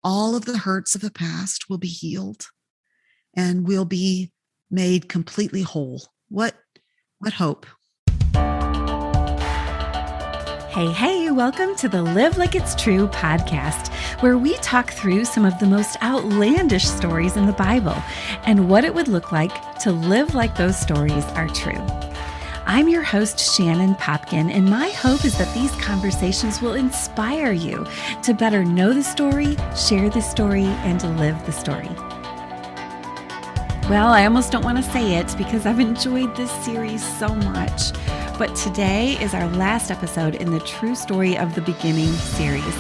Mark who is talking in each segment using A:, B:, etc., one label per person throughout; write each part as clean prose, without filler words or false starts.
A: all of the hurts of the past will be healed and we'll be made completely whole. What hope?
B: Hey, welcome to the Live Like It's True podcast, where we talk through some of the most outlandish stories in the Bible and what it would look like to live like those stories are true. I'm your host, Shannon Popkin, and my hope is that these conversations will inspire you to better know the story, share the story, and to live the story. Well, I almost don't want to say it because I've enjoyed this series so much. But today is our last episode in the True Story of the Beginning series.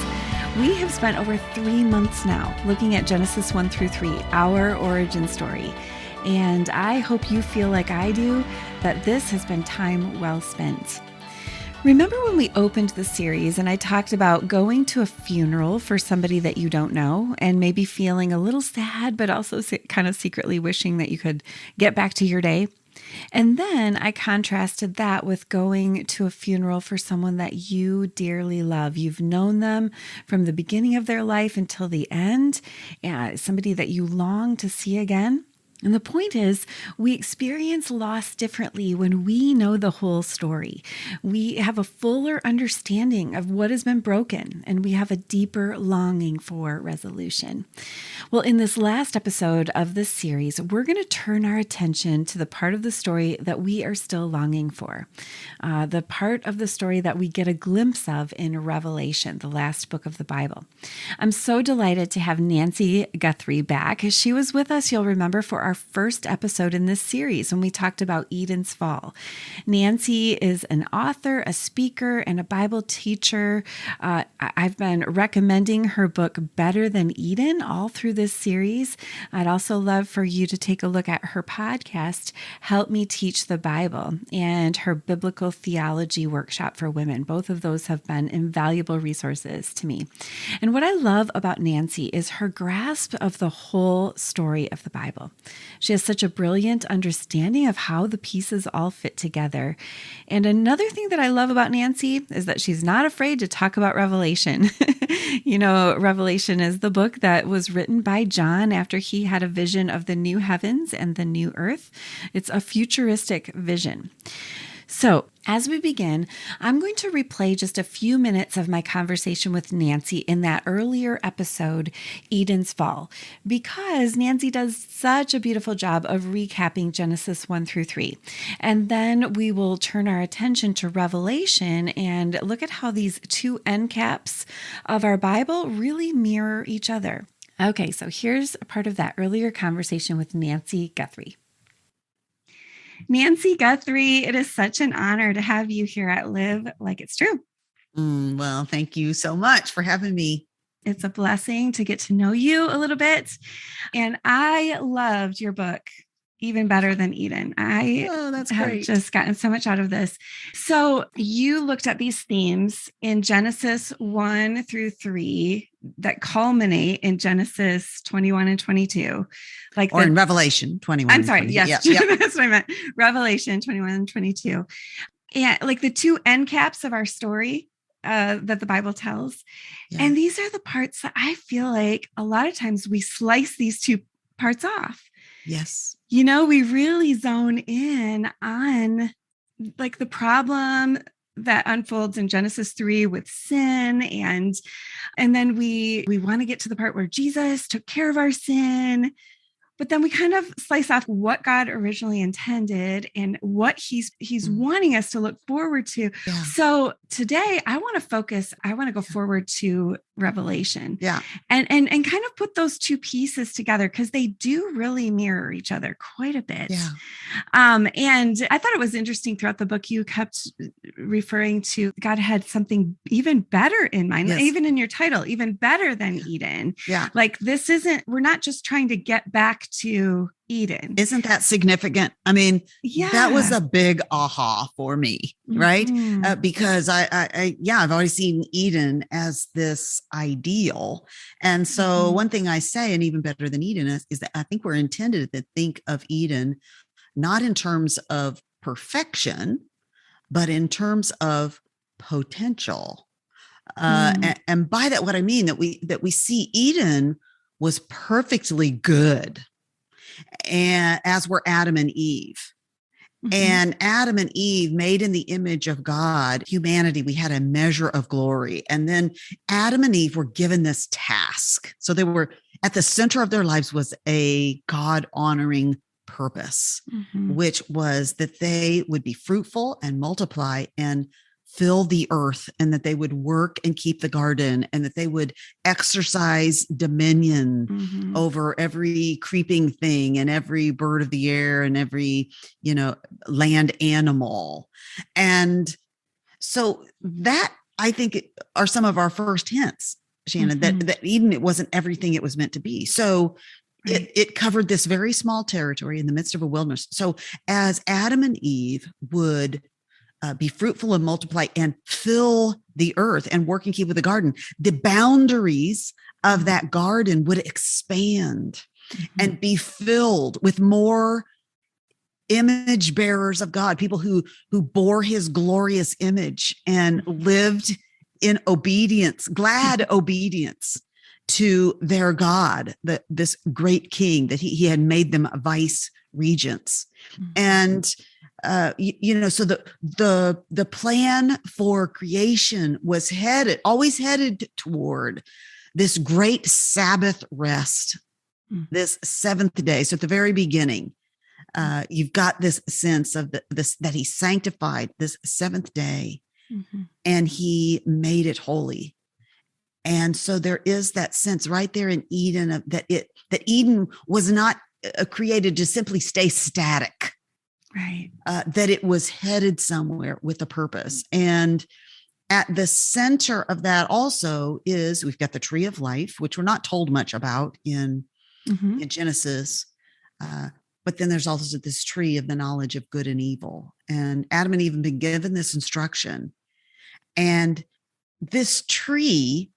B: We have spent over 3 months now looking at Genesis 1 through 3, our origin story. And I hope you feel like I do, that this has been time well spent. Remember when we opened the series and I talked about going to a funeral for somebody that you don't know and maybe feeling a little sad, but also kind of secretly wishing that you could get back to your day? And then I contrasted that with going to a funeral for someone that you dearly love. You've known them from the beginning of their life until the end, somebody that you long to see again. And the point is, we experience loss differently when we know the whole story. We have a fuller understanding of what has been broken, and we have a deeper longing for resolution. Well, in this last episode of this series, we're going to turn our attention to the part of the story that we are still longing for, the part of the story that we get a glimpse of in Revelation, the last book of the Bible. I'm so delighted to have Nancy Guthrie back. She was with us, you'll remember, for our first episode in this series when we talked about Eden's fall. Nancy is an author, a speaker, and a Bible teacher. I've been recommending her book, Better Than Eden, all through this series. I'd also love for you to take a look at her podcast, Help Me Teach the Bible, and her biblical theology workshop for women. Both of those have been invaluable resources to me. And what I love about Nancy is her grasp of the whole story of the Bible. She has such a brilliant understanding of how the pieces all fit together. And another thing that I love about Nancy is that she's not afraid to talk about Revelation. Revelation is the book that was written by John after he had a vision of the new heavens and the new earth. It's a futuristic vision. So, as we begin, I'm going to replay just a few minutes of my conversation with Nancy in that earlier episode, Eden's Fall, because Nancy does such a beautiful job of recapping Genesis 1 through 3. And then we will turn our attention to Revelation and look at how these two end caps of our Bible really mirror each other. Okay, so here's a part of that earlier conversation with Nancy Guthrie. Nancy Guthrie, it is such an honor to have you here at Live Like It's True.
A: Well, thank you so much for having me.
B: It's a blessing to get to know you a little bit. And I loved your book, Even Better Than Eden.
A: That's
B: have
A: great.
B: Just gotten so much out of this. So you looked at these themes in Genesis 1 through 3 that culminate in Genesis 21 and 22.
A: In Revelation 21.
B: I'm sorry.
A: 20.
B: Yes,
A: Yep.
B: That's what I meant. Revelation 21 and 22. Yeah, like the two end caps of our story that the Bible tells. Yeah. And these are the parts that I feel like a lot of times we slice these two parts off.
A: Yes.
B: We really zone in on like the problem that unfolds in Genesis 3 with sin. And then we want to get to the part where Jesus took care of our sin. But then we kind of slice off what God originally intended and what he's wanting us to look forward to. Yeah. So today I want to go forward to Revelation.
A: Yeah.
B: And kind of put those two pieces together because they do really mirror each other quite a bit.
A: Yeah.
B: And I thought it was interesting throughout the book, you kept referring to God had something even better in mind, yes. Even in your title, even better than Eden.
A: Yeah.
B: Like we're not just trying to get back to Eden.
A: Isn't that significant? I mean, that was a big aha for me, right? Mm-hmm. Because I've always seen Eden as this ideal. And so one thing I say, and even better than Eden is that I think we're intended to think of Eden, not in terms of perfection, but in terms of potential. And by that, what I mean that we see Eden was perfectly good, and as were Adam and Eve. And Adam and Eve, made in the image of God, humanity, we had a measure of glory. And then Adam and Eve were given this task. So they were at the center of their lives was a God-honoring purpose, which was that they would be fruitful and multiply and fill the earth, and that they would work and keep the garden, and that they would exercise dominion over every creeping thing and every bird of the air and every, land animal. And so that, I think, are some of our first hints, Shannon, that Eden, it wasn't everything it was meant to be. So it covered this very small territory in the midst of a wilderness. So as Adam and Eve would be fruitful and multiply and fill the earth and work and keep with the garden, the boundaries of that garden would expand and be filled with more image bearers of God, people who bore his glorious image and lived in obedience, glad obedience to their God, this great king that he had made them vice regents. And so the plan for creation was always headed toward this great Sabbath rest, this seventh day. So at the very beginning, you've got this sense of this, that he sanctified this seventh day and he made it holy. And so there is that sense right there in Eden that Eden was not created to simply stay static.
B: Right.
A: That it was headed somewhere with a purpose. And at the center of that also is, we've got the tree of life, which we're not told much about in Genesis. But then there's also this tree of the knowledge of good and evil. And Adam and Eve have been given this instruction. And this tree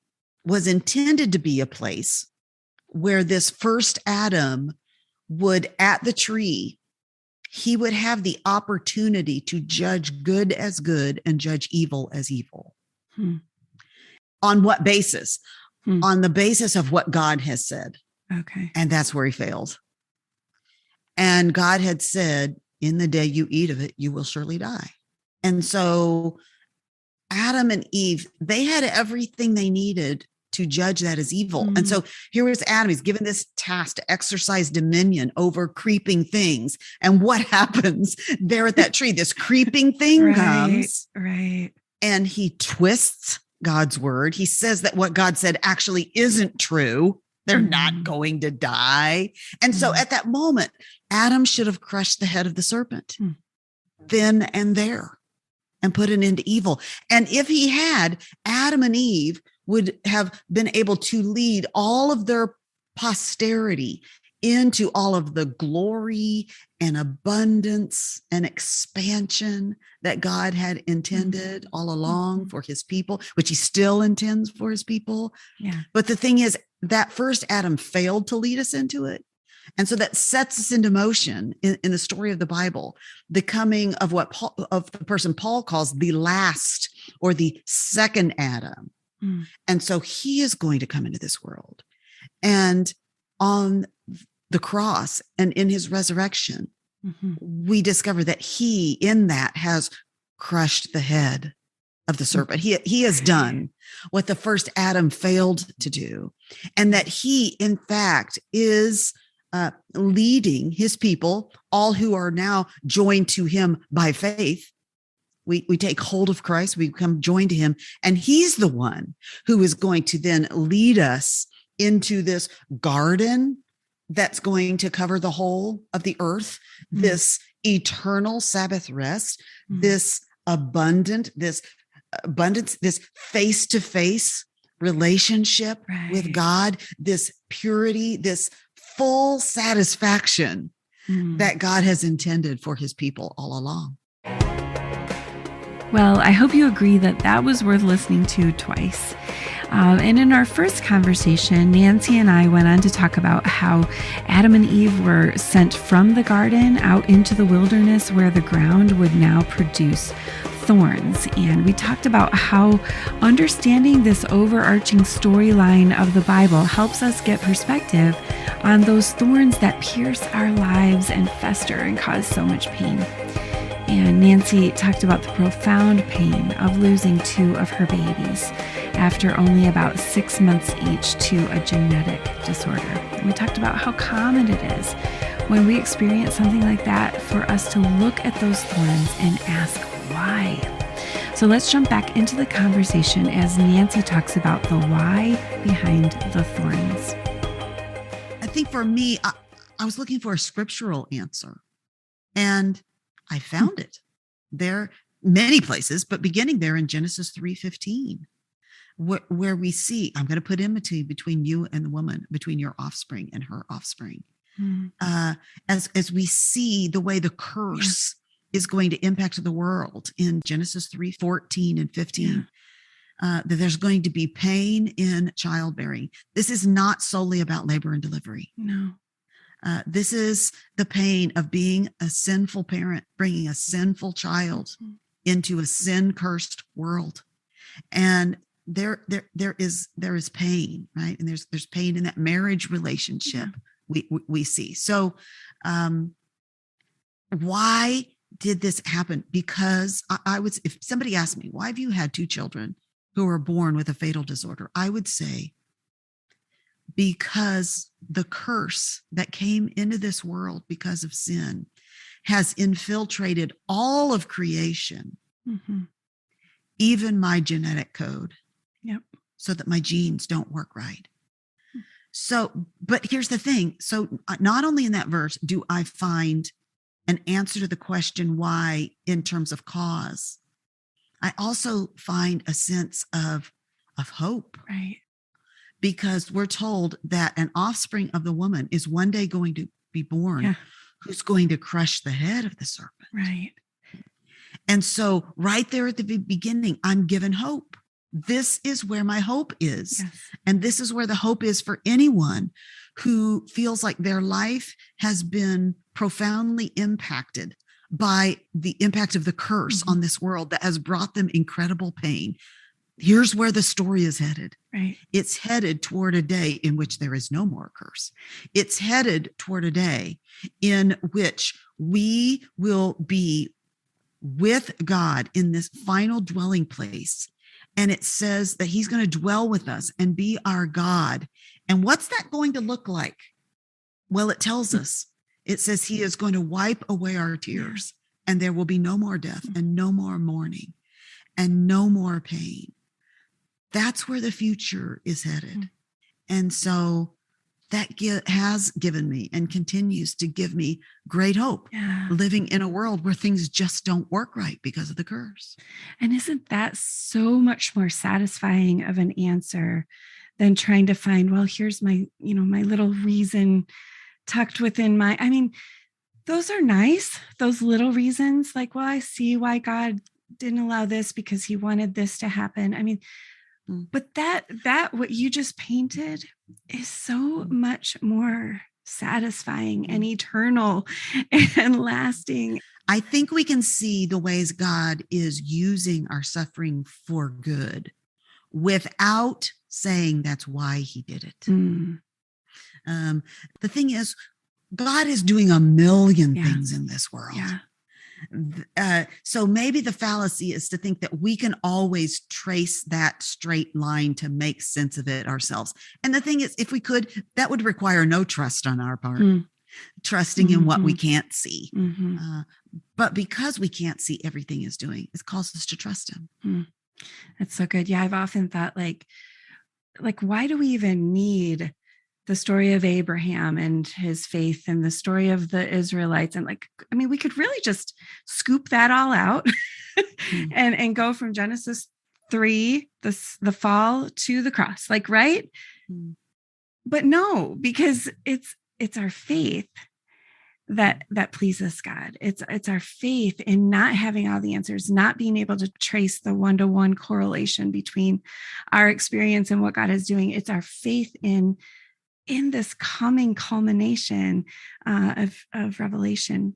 A: was intended to be a place where this first Adam would, at the tree, he would have the opportunity to judge good as good and judge evil as evil. On what basis? On the basis of what God has said.
B: Okay.
A: And that's where he failed. And God had said, in the day you eat of it, you will surely die. And so Adam and Eve, they had everything they needed to judge that as evil. And so here was Adam, he's given this task to exercise dominion over creeping things. And what happens there at that tree? This creeping thing comes, and he twists God's word. He says that what God said actually isn't true. They're not going to die. And so at that moment, Adam should have crushed the head of the serpent then and there and put an end to evil. And if he had, Adam and Eve would have been able to lead all of their posterity into all of the glory and abundance and expansion that God had intended all along for his people, which he still intends for his people.
B: Yeah.
A: But the thing is, that first Adam failed to lead us into it. And so that sets us into motion in the story of the Bible, the coming of of the person Paul calls the last or the second Adam. And so he is going to come into this world, and on the cross and in his resurrection, we discover that he in that has crushed the head of the serpent. He has done what the first Adam failed to do. And that he, in fact, is leading his people, all who are now joined to him by faith. We take hold of Christ, we become joined to him, and he's the one who is going to then lead us into this garden that's going to cover the whole of the earth, this eternal Sabbath rest, this abundance, this face-to-face relationship with God, this purity, this full satisfaction that God has intended for his people all along.
B: Well, I hope you agree that was worth listening to twice. And in our first conversation, Nancy and I went on to talk about how Adam and Eve were sent from the garden out into the wilderness where the ground would now produce thorns. And we talked about how understanding this overarching storyline of the Bible helps us get perspective on those thorns that pierce our lives and fester and cause so much pain. And Nancy talked about the profound pain of losing 2 of her babies after only about 6 months each to a genetic disorder. And we talked about how common it is when we experience something like that for us to look at those thorns and ask why. So let's jump back into the conversation as Nancy talks about the why behind the thorns.
A: I think for me, I was looking for a scriptural answer, and I found it there many places, but beginning there in Genesis 3:15, where we see, I'm going to put enmity between you and the woman, between your offspring and her offspring. As we see the way the curse is going to impact the world in Genesis 3:14 and 15, that there's going to be pain in childbearing. This is not solely about labor and delivery.
B: No.
A: This is the pain of being a sinful parent, bringing a sinful child into a sin-cursed world. And there is pain, right? And there's pain in that marriage relationship we see. So why did this happen? Because I would, if somebody asked me, why have you had 2 children who were born with a fatal disorder? I would say, because the curse that came into this world because of sin has infiltrated all of creation, even my genetic code, so that my genes don't work right. So, but here's the thing. So not only in that verse do I find an answer to the question why in terms of cause, I also find a sense of hope.
B: Right.
A: Because we're told that an offspring of the woman is one day going to be born who's going to crush the head of the serpent.
B: Right.
A: And so right there at the beginning, I'm given hope. This is where my hope is. Yes. And this is where the hope is for anyone who feels like their life has been profoundly impacted by the impact of the curse on this world that has brought them incredible pain. Here's where the story is headed.
B: Right.
A: It's headed toward a day in which there is no more curse. It's headed toward a day in which we will be with God in this final dwelling place. And it says that he's going to dwell with us and be our God. And what's that going to look like? Well, it tells us, it says he is going to wipe away our tears, and there will be no more death and no more mourning and no more pain. That's where the future is headed. And so that has given me and continues to give me great hope, living in a world where things just don't work right because of the curse.
B: And isn't that so much more satisfying of an answer than trying to find, well, here's my, my little reason tucked within I mean, those are nice, those little reasons, like, well, I see why God didn't allow this because he wanted this to happen. I mean, but that what you just painted is so much more satisfying and eternal and lasting.
A: I think we can see the ways God is using our suffering for good without saying that's why he did it. The thing is, God is doing a million things in this world. So maybe the fallacy is to think that we can always trace that straight line to make sense of it ourselves. And the thing is, if we could, that would require no trust on our part, trusting in what we can't see. But because we can't see everything he's doing, it calls us to trust him.
B: That's so good. Yeah, I've often thought like, why do we even need the story of Abraham and his faith and the story of the Israelites? And we could really just scoop that all out and go from Genesis 3, the fall, to the cross, right? But no, because it's our faith that pleases God. It's our faith in not having all the answers, not being able to trace the one-to-one correlation between our experience and what God is doing. It's our faith in this coming culmination of revelation.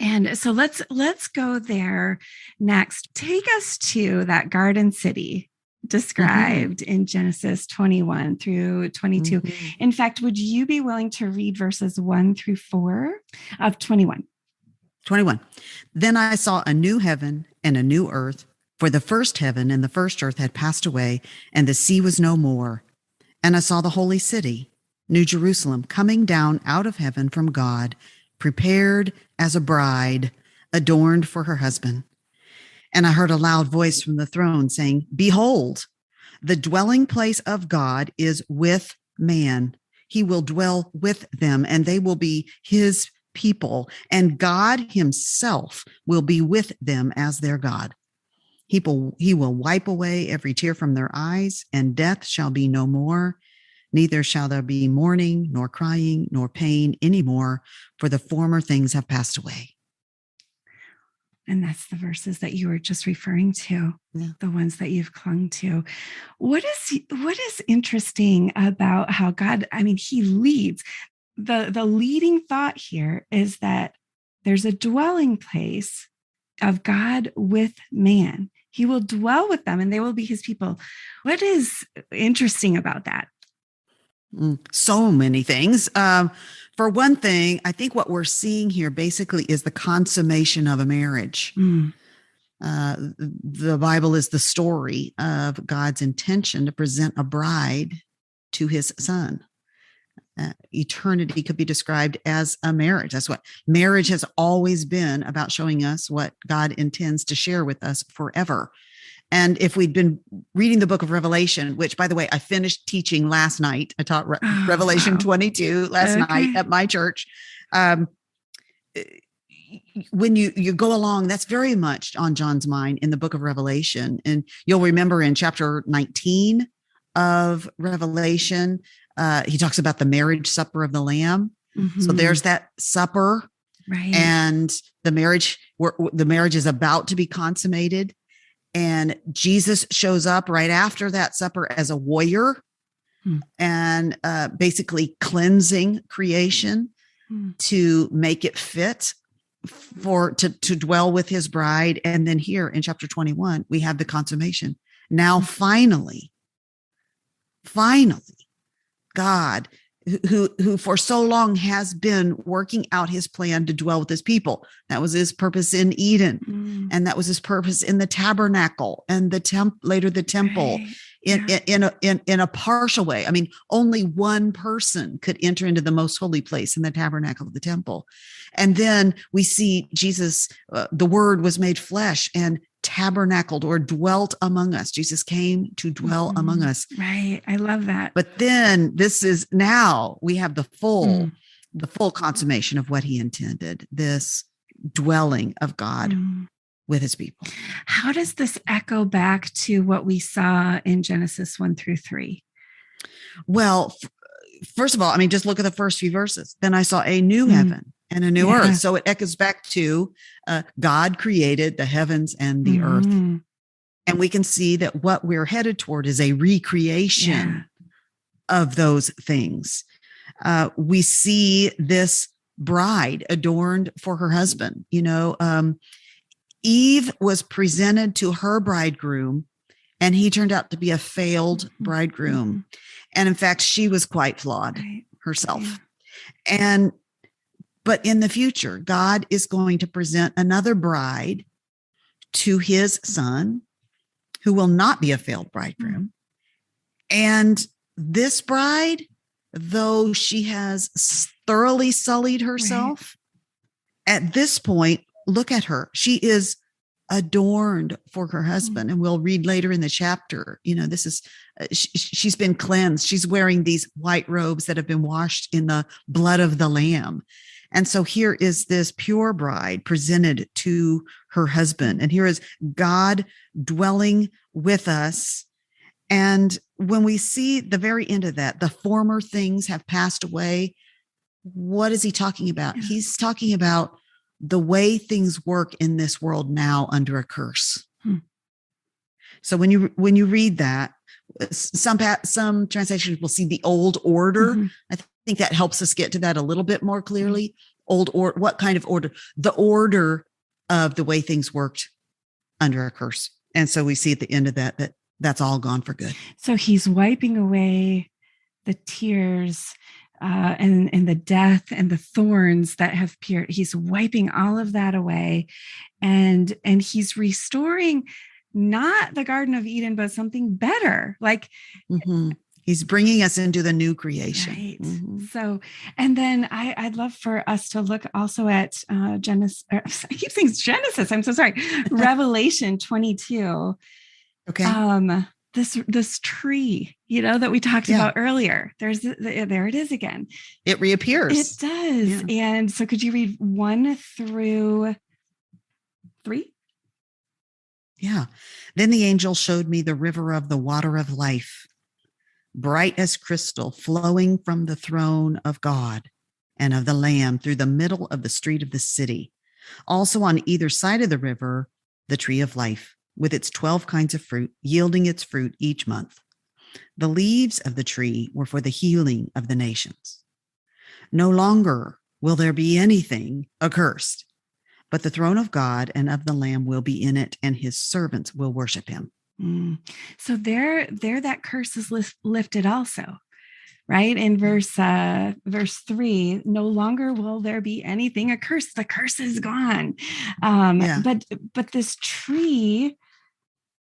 B: And so let's go there next. Take us to that garden city described in Genesis 21 through 22. In fact, would you be willing to read verses 1 through 4 of 21?
A: 21. Then I saw a new heaven and a new earth, for the first heaven and the first earth had passed away, and the sea was no more. And I saw the holy city, New Jerusalem, coming down out of heaven from God, prepared as a bride, adorned for her husband. And I heard a loud voice from the throne saying, "Behold, the dwelling place of God is with man. He will dwell with them, and they will be his people, and God himself will be with them as their God. He will wipe away every tear from their eyes, and death shall be no more. Neither shall there be mourning, nor crying, nor pain anymore, for the former things have passed away."
B: And that's the verses that you were just referring to, the ones that you've clung to. What is interesting about how God, he leads. The leading thought here is that there's a dwelling place of God with man. He will dwell with them and they will be his people. What is interesting about that?
A: So many things. For one thing, I think what we're seeing here basically is the consummation of a marriage. The Bible is the story of God's intention to present a bride to his son. Eternity could be described as a marriage. That's what marriage has always been about, showing us what God intends to share with us forever. And if we'd been reading the book of Revelation, which, by the way, I finished teaching last night. I taught Revelation 22 last night at my church. When you go along, that's very much on John's mind in the book of Revelation. And you'll remember in chapter 19 of Revelation, he talks about the marriage supper of the Lamb. So there's that supper,
B: right? And
A: the marriage is about to be consummated. And Jesus shows up right after that supper as a warrior and basically cleansing creation to make it fit to dwell with his bride. And then here in chapter 21, we have the consummation. Now, finally, God, who for so long has been working out his plan to dwell with his people. That was his purpose in Eden. And that was his purpose in the tabernacle and later the temple, right. in a partial way. Only one person could enter into the most holy place in the tabernacle of the temple. And then we see Jesus, the word was made flesh and tabernacled or dwelt among us. Jesus came to dwell among us.
B: Right. I love that.
A: But then now we have the full consummation of what he intended, this dwelling of God with his people.
B: How does this echo back to what we saw in Genesis 1 through 3?
A: Well, first of all, just look at the first few verses. Then I saw a new heaven and a new earth. So it echoes back to God created the heavens and the earth. And we can see that what we're headed toward is a recreation of those things. We see this bride adorned for her husband. Eve was presented to her bridegroom, and he turned out to be a failed bridegroom. And in fact, she was quite flawed herself. But in the future, God is going to present another bride to his son who will not be a failed bridegroom. And this bride, though she has thoroughly sullied herself, at this point, look at her. She is adorned for her husband. And we'll read later in the chapter, this is, she's been cleansed. She's wearing these white robes that have been washed in the blood of the Lamb. And so here is this pure bride presented to her husband. And here is God dwelling with us. And when we see the very end of that, the former things have passed away. what is he talking about?
B: Yeah.
A: He's talking about the way things work in this world now under a curse. So when you read that, some translations will see the old order. I think that helps us get to that a little bit more clearly. What kind of order? The order of the way things worked under a curse. And so we see at the end of that's all gone for good.
B: So he's wiping away the tears and the death and the thorns that have pierced. He's wiping all of that away, and he's restoring not the Garden of Eden, but something better. Like
A: he's bringing us into the new creation.
B: Right. So, and then I'd love for us to look also at Genesis. I keep saying Genesis. I'm so sorry. Revelation 22.
A: Okay.
B: This tree, that we talked about earlier. There it is again.
A: It reappears.
B: It does. Yeah. And so could you read 1 through 3?
A: Yeah. Then the angel showed me the river of the water of life, bright as crystal, flowing from the throne of God and of the Lamb through the middle of the street of the city. Also on either side of the river, the tree of life, with its 12 kinds of fruit, yielding its fruit each month. The leaves of the tree were for the healing of the nations. No longer will there be anything accursed, but the throne of God and of the Lamb will be in it, and his servants will worship him.
B: So there that curse is lifted also, right? In verse 3, no longer will there be anything accursed. The curse is gone. But this tree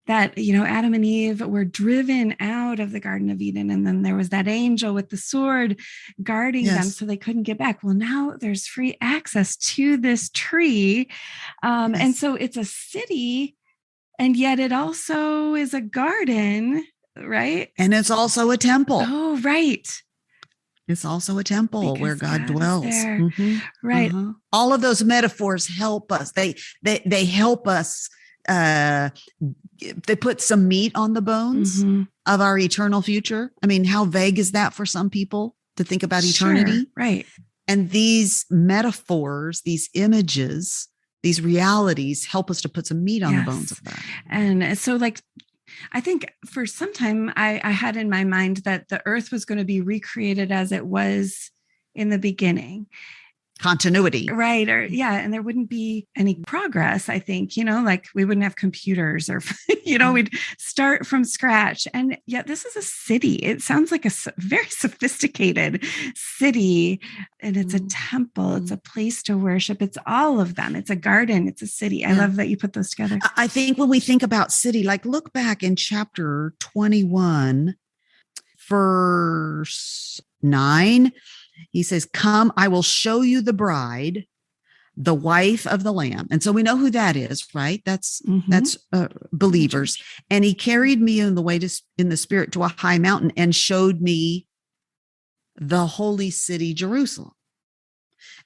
B: that, Adam and Eve were driven out of the Garden of Eden. And then there was that angel with the sword guarding them so they couldn't get back. Well, now there's free access to this tree. And so it's a city, and yet it also is a garden, right?
A: And it's also a temple.
B: Oh, right.
A: It's also a temple where God dwells.
B: Right.
A: All of those metaphors help us. They help us. They put some meat on the bones of our eternal future. I mean, how vague is that for some people to think about eternity?
B: Right.
A: And these metaphors, these images, these realities help us to put some meat on the bones of that.
B: And so I think for some time I had in my mind that the earth was going to be recreated as it was in the beginning.
A: Continuity.
B: Right. And there wouldn't be any progress, I think, we wouldn't have computers or, we'd start from scratch. And yet this is a city. It sounds like a very sophisticated city, and it's a temple. It's a place to worship. It's all of them. It's a garden. It's a city. I love that you put those together.
A: I think when we think about city, look back in chapter 21, verse 9, he says, "Come, I will show you the bride, the wife of the Lamb." And so we know who that is, right? That's believers. And he carried me in the spirit to a high mountain and showed me the holy city, Jerusalem.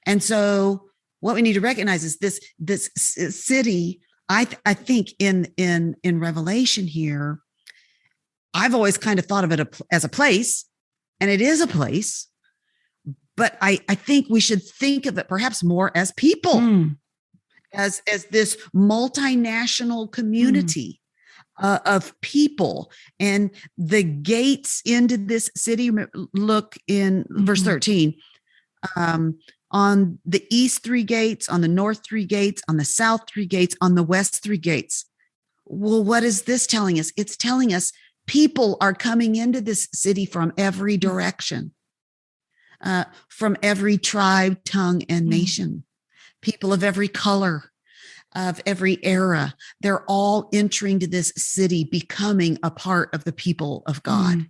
A: And so what we need to recognize is this city. I think in Revelation here, I've always kind of thought of it as a place, and it is a place. But I think we should think of it perhaps more as people, as this multinational community of people. And the gates into this city, look in verse 13, on the east 3 gates, on the north 3 gates, on the south 3 gates, on the west 3 gates. Well, what is this telling us? It's telling us people are coming into this city from every direction. From every tribe, tongue, and nation, people of every color, of every era. They're all entering to this city, becoming a part of the people of God.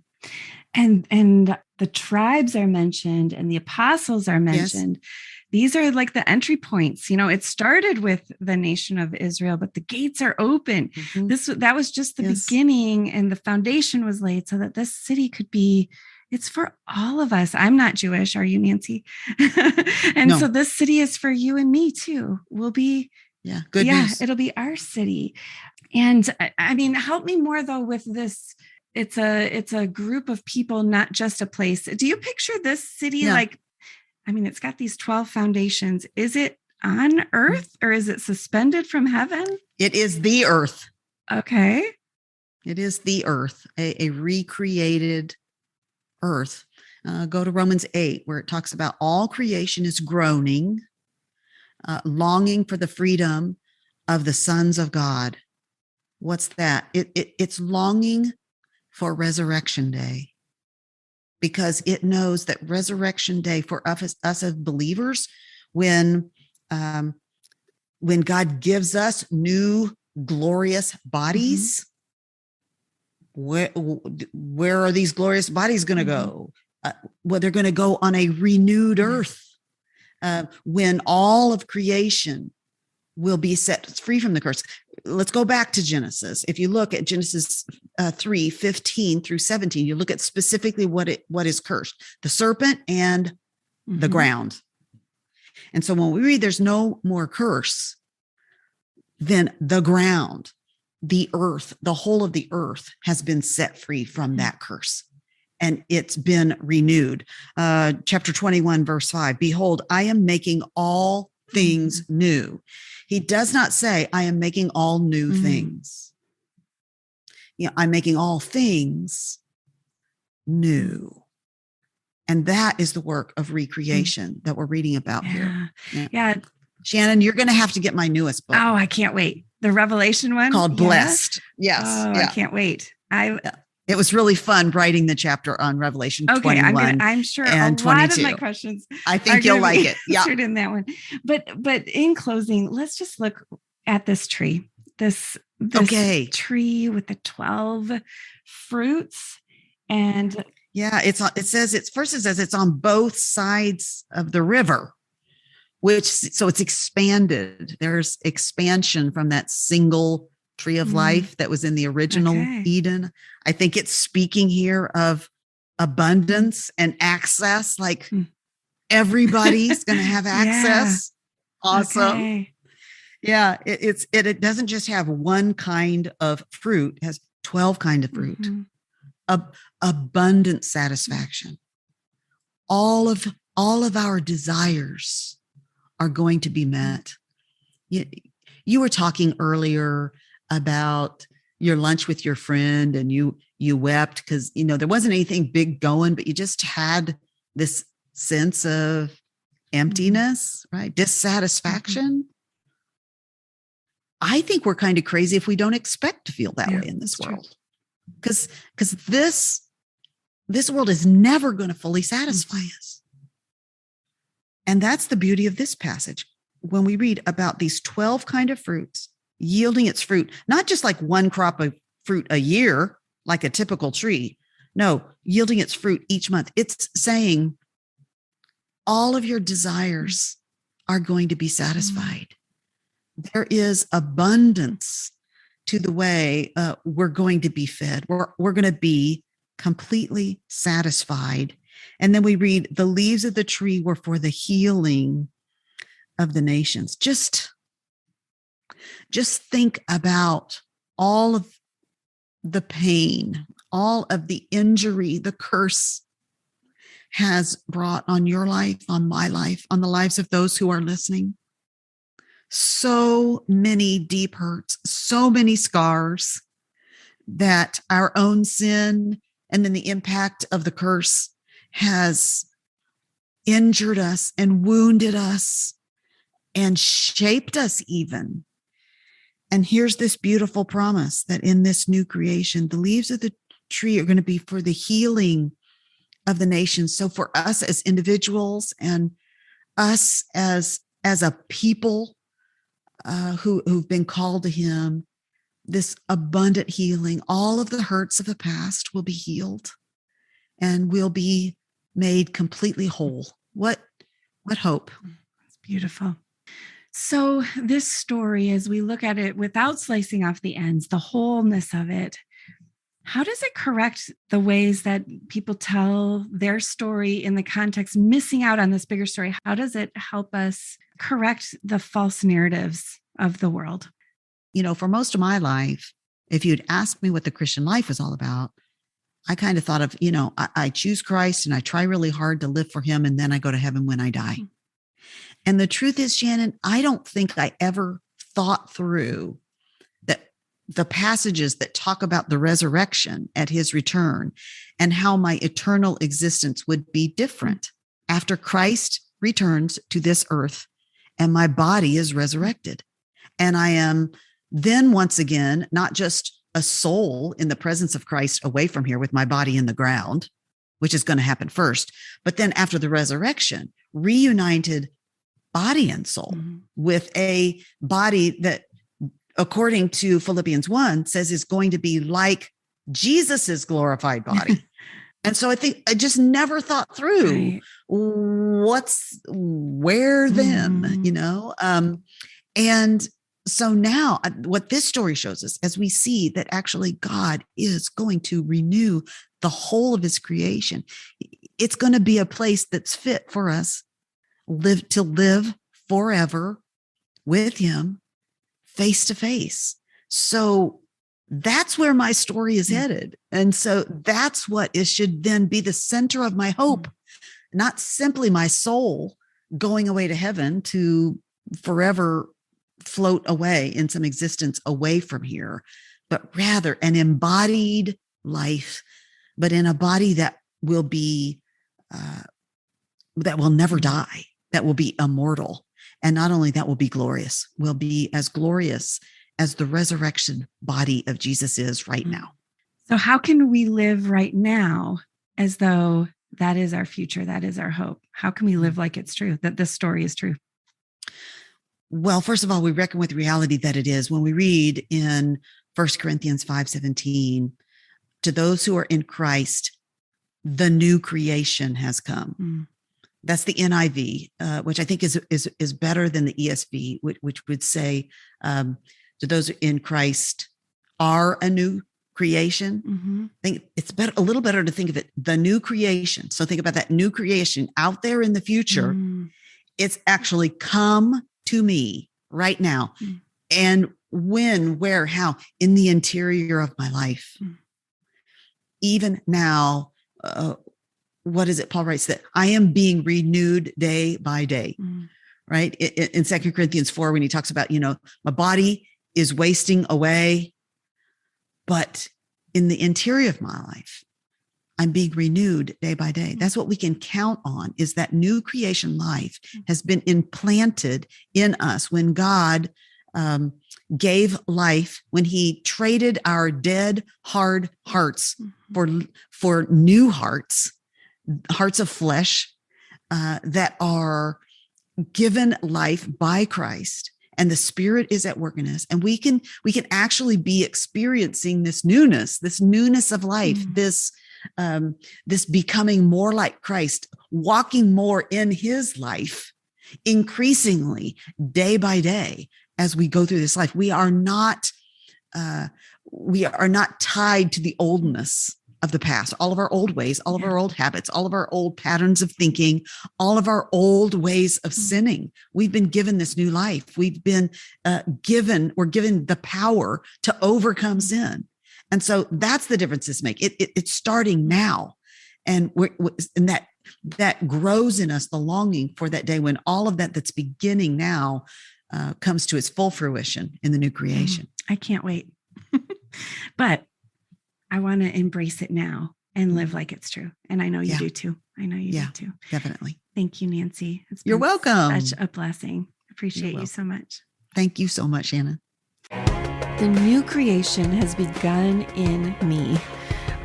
B: And the tribes are mentioned, and the apostles are mentioned. Yes. These are like the entry points. It started with the nation of Israel, but the gates are open. That was just the beginning, and the foundation was laid so that this city could be. It's for all of us. I'm not Jewish. Are you, Nancy? So this city is for you and me too. We'll be,
A: good news.
B: It'll be our city. And I mean, help me more though with this. It's a group of people, not just a place. Do you picture this city like I mean, it's got these 12 foundations. Is it on earth or is it suspended from heaven?
A: It is the earth.
B: Okay.
A: It is the earth, a recreated earth. Go to Romans 8, where it talks about all creation is groaning, longing for the freedom of the sons of God. What's that? It's longing for Resurrection Day, because it knows that Resurrection Day for us as believers, when God gives us new glorious bodies, where are these glorious bodies going to go? Well, they're going to go on a renewed earth, when all of creation will be set free from the curse. Let's go back to Genesis. If you look at Genesis 3:15 through 17, you look at specifically what is cursed: the serpent and the ground. And so when we read there's no more curse, then the ground, the earth, the whole of the earth has been set free from that curse. And it's been renewed. Chapter 21, verse 5, behold, I am making all things new. He does not say, I am making all new things. I'm making all things new. And that is the work of recreation that we're reading about here.
B: Yeah.
A: Shannon, you're going to have to get my newest book.
B: Oh, I can't wait. The Revelation one?
A: Called Blessed. Yes.
B: Oh, yeah. I can't wait.
A: It was really fun writing the chapter on Revelation 21.
B: I'm sure
A: and
B: a
A: 22.
B: lot of my questions.
A: I think you'll like it. Yeah.
B: In that one. But in closing, let's just look at this tree. This tree with the 12 fruits. And
A: it says it's on both sides of the river, so it's expanded. There's expansion from that single tree of life that was in the original Eden. I think it's speaking here of abundance and access, like everybody's going to have access. Yeah. Awesome. Okay. Yeah. It doesn't just have one kind of fruit, it has 12 kinds of fruit. Abundant satisfaction. All of our desires are going to be met. You were talking earlier about your lunch with your friend, and you wept because there wasn't anything big going, but you just had this sense of emptiness, right? Dissatisfaction. I think we're kind of crazy if we don't expect to feel that way in this world, because this world is never going to fully satisfy us. And that's the beauty of this passage. When we read about these 12 kind of fruits, yielding its fruit, not just like one crop of fruit a year, like a typical tree. No, yielding its fruit each month. It's saying all of your desires are going to be satisfied. There is abundance to the way we're going to be fed. We're going to be completely satisfied. And then we read, the leaves of the tree were for the healing of the nations. Just think about all of the pain, all of the injury, the curse has brought on your life, on my life, on the lives of those who are listening. So many deep hurts, so many scars that our own sin and then the impact of the curse has injured us and wounded us and shaped us even. And here's this beautiful promise that in this new creation, the leaves of the tree are going to be for the healing of the nations. So for us as individuals and us as a people who've been called to him, this abundant healing, all of the hurts of the past will be healed and we'll be made completely whole. What hope.
B: That's beautiful. So this story, as we look at it without slicing off the ends, the wholeness of it, how does it correct the ways that people tell their story in the context, missing out on this bigger story? How does it help us correct the false narratives of the world?
A: For most of my life, if you'd asked me what the Christian life was all about, I kind of thought of, I choose Christ and I try really hard to live for him, and then I go to heaven when I die. And the truth is, Shannon, I don't think I ever thought through that the passages that talk about the resurrection at his return and how my eternal existence would be different after Christ returns to this earth and my body is resurrected. And I am then once again, not just a soul in the presence of Christ away from here with my body in the ground, which is going to happen first, but then after the resurrection, reunited body and soul with a body that, according to Philippians 1, says is going to be like Jesus's glorified body. And so I think I just never thought through where then, and so now what this story shows us, as we see that actually God is going to renew the whole of his creation, it's going to be a place that's fit for us to live forever with him face to face. So that's where my story is headed. And so that's what it should then be the center of my hope, not simply my soul going away to heaven to forever float away in some existence away from here, but rather an embodied life, but in a body that will be, that will never die, that will be immortal. And not only that, will be glorious, will be as glorious as the resurrection body of Jesus is right now.
B: So how can we live right now as though that is our future, that is our hope? How can we live like it's true, that this story is true?
A: Well, first of all, we reckon with reality that it is. When we read in 1 Corinthians 5:17, to those who are in Christ, the new creation has come. That's the NIV, which I think is better than the ESV, which would say, to those in Christ are a new creation. I think it's a little better to think of it, the new creation. So think about that new creation out there in the future. It's actually come to me right now. And when, where, how? In the interior of my life. Even now, what is it? Paul writes that I am being renewed day by day, right? In 2 Corinthians 4, when he talks about, my body is wasting away, but in the interior of my life, I'm being renewed day by day. That's what we can count on, is that new creation life has been implanted in us when God gave life, when he traded our dead, hard hearts for new hearts of flesh that are given life by Christ. And the Spirit is at work in us. And we can actually be experiencing this newness of life, this becoming more like Christ, walking more in his life, increasingly day by day as we go through this life. We are not tied to the oldness of the past, all of our old ways, all of our old habits, all of our old patterns of thinking, all of our old ways of sinning. We've been given this new life. We've been we're given the power to overcome sin. And so that's the difference this makes. It's starting now. And that grows in us the longing for that day when all of that's beginning now comes to its full fruition in the new creation.
B: I can't wait. But I want to embrace it now and live like it's true. And I know you do too. I know you do too.
A: Definitely.
B: Thank you, Nancy.
A: You're welcome.
B: Such a blessing. Appreciate you so much.
A: Thank you so much, Shannon.
B: The new creation has begun in me.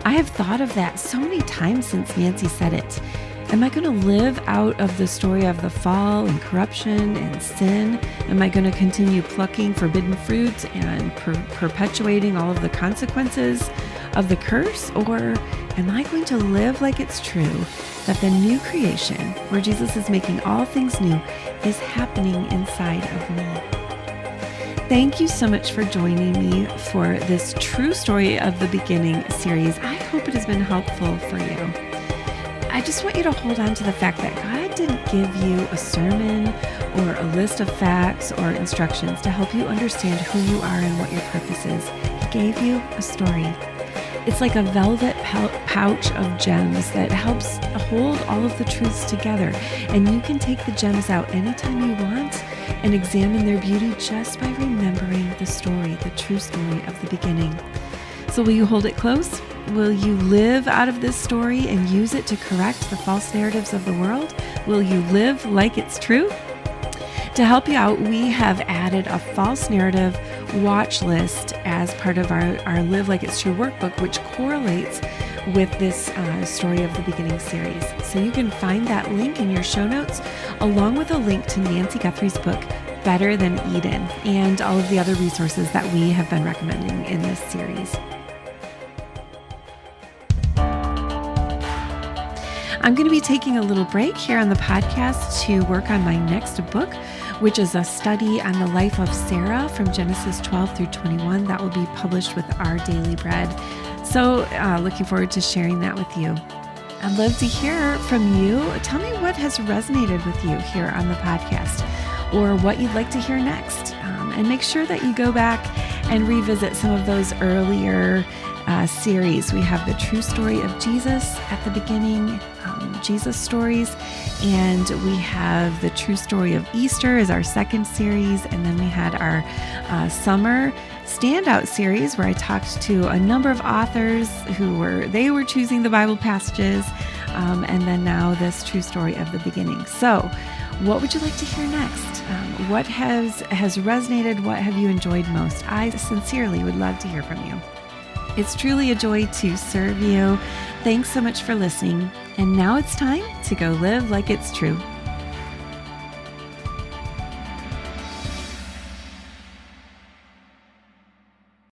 B: I have thought of that so many times since Nancy said it. Am I going to live out of the story of the fall and corruption and sin? Am I going to continue plucking forbidden fruit and perpetuating all of the consequences of the curse? Or am I going to live like it's true that the new creation, where Jesus is making all things new, is happening inside of me? Thank you so much for joining me for this True Story of the Beginning series. I hope it has been helpful for you. I just want you to hold on to the fact that God didn't give you a sermon or a list of facts or instructions to help you understand who you are and what your purpose is. He gave you a story. It's like a velvet pouch of gems that helps hold all of the truths together. And you can take the gems out anytime you want and examine their beauty just by remembering the story, the true story of the beginning. So will you hold it close? Will you live out of this story and use it to correct the false narratives of the world? Will you live like it's true? To help you out, we have added a false narrative watch list as part of our Live Like It's True workbook, which correlates with this Story of the Beginning series. So you can find that link in your show notes, along with a link to Nancy Guthrie's book, Better Than Eden, and all of the other resources that we have been recommending in this series. I'm going to be taking a little break here on the podcast to work on my next book, which is a study on the life of Sarah from Genesis 12 through 21 that will be published with Our Daily Bread. So looking forward to sharing that with you. I'd love to hear from you. Tell me what has resonated with you here on the podcast, or what you'd like to hear next. And make sure that you go back and revisit some of those earlier series. We have the true story of Jesus at the beginning, Jesus stories, and we have the true story of Easter as our second series, and then we had our summer standout series where I talked to a number of authors who were choosing the Bible passages, and then now this true story of the beginning. So what would you like to hear next? What has resonated? What have you enjoyed most? I sincerely would love to hear from you. It's truly a joy to serve you. Thanks so much for listening. And now it's time to go live like it's true.